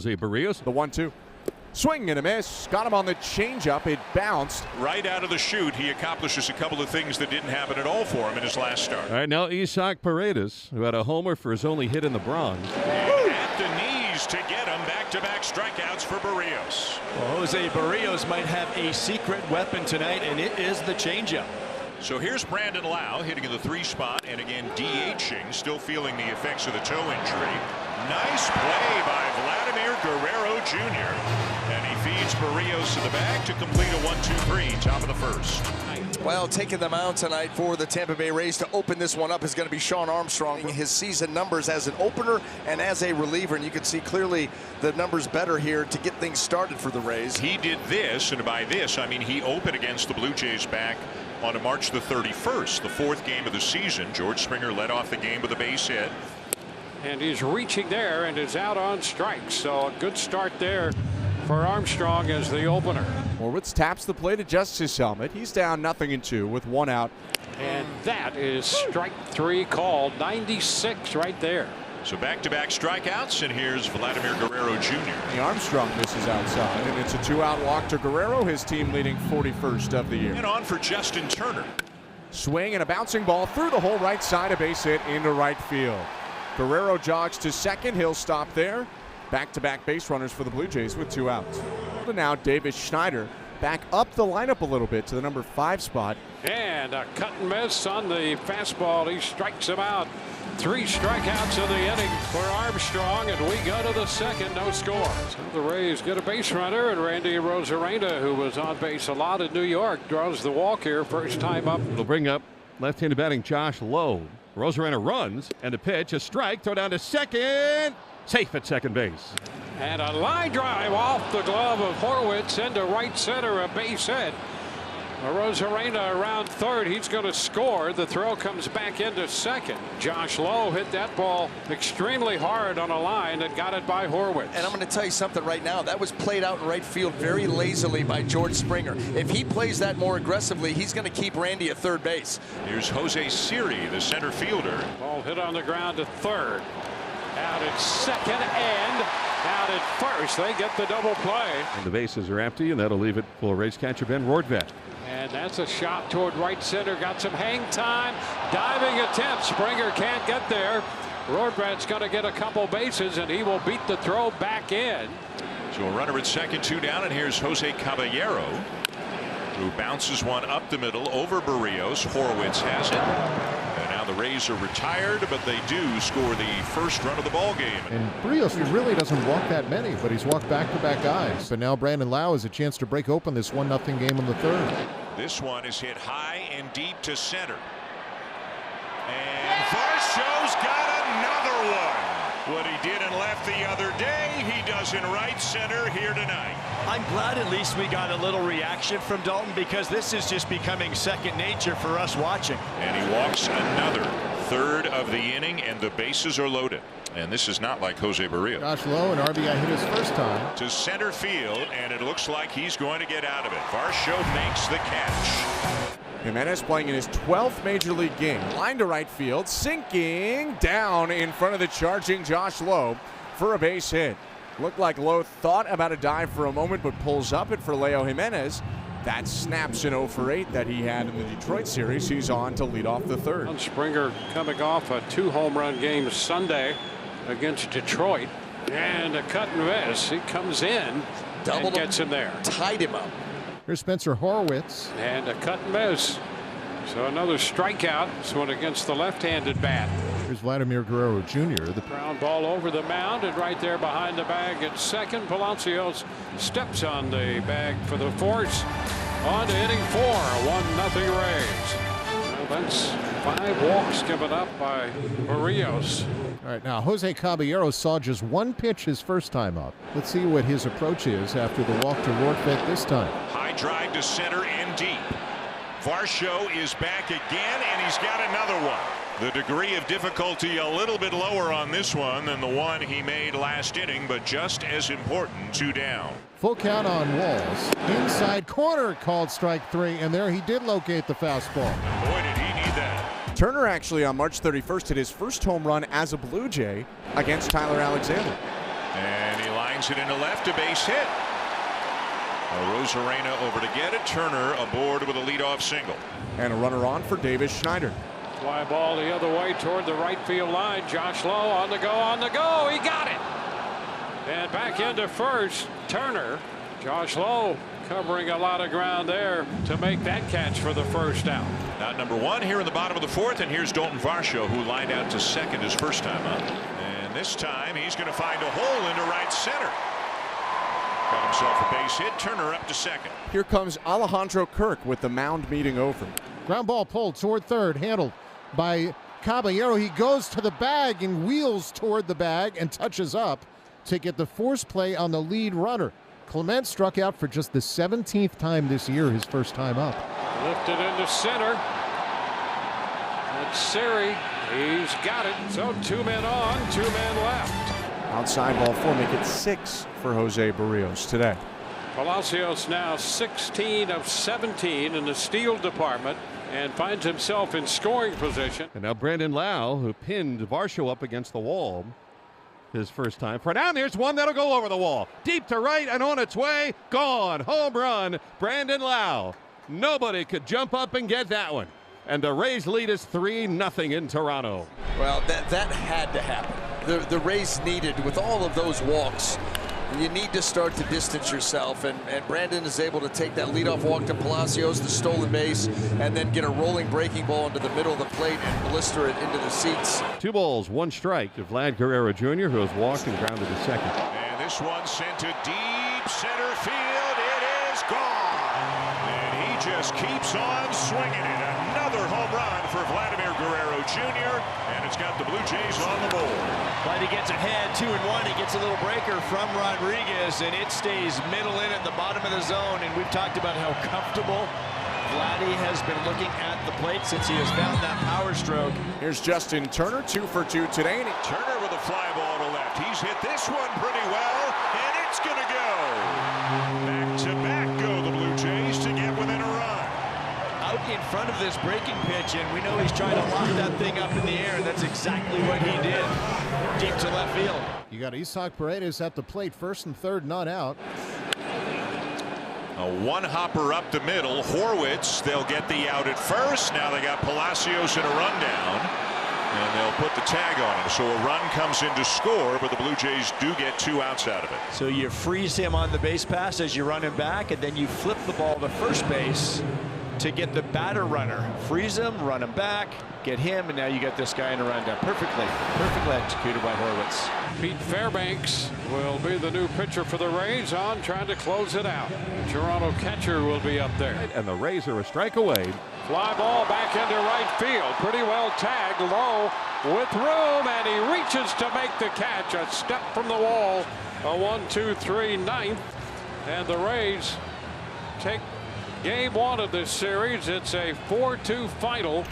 Jose Barrios. The 1-2. Swing and a miss. Got him on the changeup. It bounced. Right out of the chute, he accomplishes a couple of things that didn't happen at all for him in his last start. All right, now Isaac Paredes, who had a homer for his only hit in the bronze. And at the knees to get him. Back-to-back strikeouts for Barrios. Well, Jose Barrios might have a secret weapon tonight, and it is the changeup. So here's Brandon Lau hitting in the 3 spot, and again DHing, still feeling the effects of the toe injury. Nice play by Vladimir Guerrero Jr. And he feeds Barrios to the bag to complete a 1-2-3, top of the first. Well, taking them out tonight for the Tampa Bay Rays to open this one up is going to be Shawn Armstrong. His season numbers as an opener and as a reliever, and you can see clearly the numbers better here to get things started for the Rays. He did this, and by this I mean he opened against the Blue Jays back on March the 31st, the 4th game of the season. George Springer led off the game with a base hit. And he's reaching there and is out on strikes. So a good start there for Armstrong as the opener. Horwitz taps the plate, adjusts his helmet. He's down 0-2 with 1 out. And that is strike 3 called. 96 right there. So back-to-back strikeouts, and here's Vladimir Guerrero Jr. The Armstrong misses outside, and it's a 2-out walk to Guerrero, his team leading 41st of the year. And on for Justin Turner. Swing and a bouncing ball through the whole right side, a base hit into right field. Guerrero jogs to second. He'll stop there. Back-to-back base runners for the Blue Jays with 2 outs. And now Davis Schneider back up the lineup a little bit to the number 5 spot. And a cut and miss on the fastball. He strikes him out. 3 strikeouts in the inning for Armstrong, and we go to the second, no score. So the Rays get a base runner, and Randy Rosarena, who was on base a lot in New York, draws the walk here, first time up. It'll bring up left-handed batting Josh Lowe. Rosarena runs, and a pitch, a strike, throw down to second. Safe at second base. And a line drive off the glove of Horwitz into right center, a base hit. Rosarena around third. He's going to score. The throw comes back into second. Josh Lowe hit that ball extremely hard on a line and got it by Horwitz. And I'm going to tell you something right now. That was played out in right field very lazily by George Springer. If he plays that more aggressively, he's going to keep Randy at third base. Here's Jose Siri, the center fielder. Ball hit on the ground to third. Out at second and out at first. They get the double play. And the bases are empty, and that'll leave it for Rays catcher Ben Rortvedt. And that's a shot toward right center. Got some hang time. Diving attempt. Springer can't get there. Rortvedt's going to get a couple bases, and he will beat the throw back in. So a runner at second, 2 down, and here's Jose Caballero, who bounces one up the middle over Barrios. Horwitz has it. And now the Rays are retired, but they do score the first run of the ball game. And Barrios, he really doesn't walk that many, but he's walked back-to-back guys. But now Brandon Lau has a chance to break open this 1-0 game in the 3rd. This one is hit high and deep to center. And Varsho's got another one. What he did in left the other day, he does in right center here tonight. I'm glad at least we got a little reaction from Dalton, because this is just becoming second nature for us watching. And he walks another 3rd of the inning, and the bases are loaded. And this is not like Jose Barrios. Josh Lowe, an RBI hit his first time. To center field, and it looks like he's going to get out of it. Varsho makes the catch. Jimenez playing in his 12th major league game. Line to right field, sinking down in front of the charging Josh Lowe for a base hit. Looked like Lowe thought about a dive for a moment, but pulls up it for Leo Jimenez. That snaps an 0 for 8 that he had in the Detroit series. He's on to lead off the 3rd. Springer coming off a 2-home-run game Sunday against Detroit. And a cut and miss. He comes in and gets him there. Tied him up. Here's Spencer Horwitz. And a cut and miss. So another strikeout. This one against the left-handed bat. Here's Vladimir Guerrero Jr. The ground ball over the mound, and right there behind the bag at second, Palacios steps on the bag for the force. On to inning 4, 1-0 Rays. Well, that's 5 walks given up by Barrios. All right, now Jose Caballero saw just 1 pitch his first time up. Let's see what his approach is after the walk to Rortvedt this time. High drive to center and deep. Varsho is back again, and he's got another one. The degree of difficulty a little bit lower on this one than the one he made last inning, but just as important, 2 down. Full count on Walls. Inside corner, called strike 3, and there he did locate the fastball. Boy, did he need that. Turner actually on March 31st hit his first home run as a Blue Jay against Tyler Alexander. And he lines Lines it into left, a base hit. Rosarena over to get it. Turner aboard with a leadoff single. And a runner on for Davis Schneider. Fly ball the other way toward the right field line. Josh Lowe on the go, on the go. He got it. And back into first. Turner. Josh Lowe covering a lot of ground there to make that catch for the first out. Out number one here in the bottom of the fourth, and here's Dalton Varsho, who lined out to second his first time up. And this time he's going to find a hole into right center. Got himself a base hit. Turner up to second. Here comes Alejandro Kirk with the mound meeting over. Ground ball pulled toward third, handled by Caballero. He goes to the bag and wheels toward the bag and touches up to get the force play on the lead runner. Clement struck out for just the 17th time this year, his first time up. Lifted into center. That's Siri. He's got it. So 2 men on, 2 men left. Outside ball 4, make it 6 for Jose Barrios today. Palacios now 16 of 17 in the steal department and finds himself in scoring position. And now Brandon Lau, who pinned Varsho up against the wall his first time. For now, there's one that'll go over the wall. Deep to right and on its way. Gone. Home run. Brandon Lau. Nobody could jump up and get that one. And the Rays lead is 3-0 in Toronto. Well, that had to happen. The Rays needed, with all of those walks, you need to start to distance yourself, and Brandon is able to take that leadoff walk to Palacios, the stolen base, and then get a rolling breaking ball into the middle of the plate and blister it into the seats. 2 balls, 1 strike to Vlad Guerrero Jr., who has walked and grounded to second. And this one sent to deep center field. It is gone. And he just keeps on swinging it. Another home run for Vladimir Guerrero Jr., and it's got the Blue Jays on the board. Vladdy gets ahead 2-1. He gets a little breaker from Rodriguez, and it stays middle in at the bottom of the zone. And we've talked about how comfortable Vladdy has been looking at the plate since he has found that power stroke. Here's Justin Turner, 2 for 2 today. Turner with a fly ball to left. He's hit this one pretty well, and it's going to go. Back to back go the Blue Jays to get within a run. Out in front of this breaking pitch, and we know he's trying to lock that thing up in the air, and that's exactly what he did. Deep to left field. You got Isaac Paredes at the plate, first and third, not out. A one-hopper up the middle. Horwitz, they'll get the out at first. Now they got Palacios in a rundown, and they'll put the tag on him. So a run comes in to score, but the Blue Jays do get 2 outs out of it. So you freeze him on the base pass as you run him back, and then you flip the ball to first base to get the batter runner. Freeze him, run him back, get him, and now you get this guy in a rundown. Perfectly executed by Horwitz. Pete Fairbanks will be the new pitcher for the Rays, on trying to close it out. The Toronto catcher will be up there. And the Rays are a strike away. Fly ball back into right field. Pretty well tagged. Low with room, and he reaches to make the catch. A step from the wall. A 1-2-3 ninth. And the Rays take game 1 of this series. It's a 4-2 final.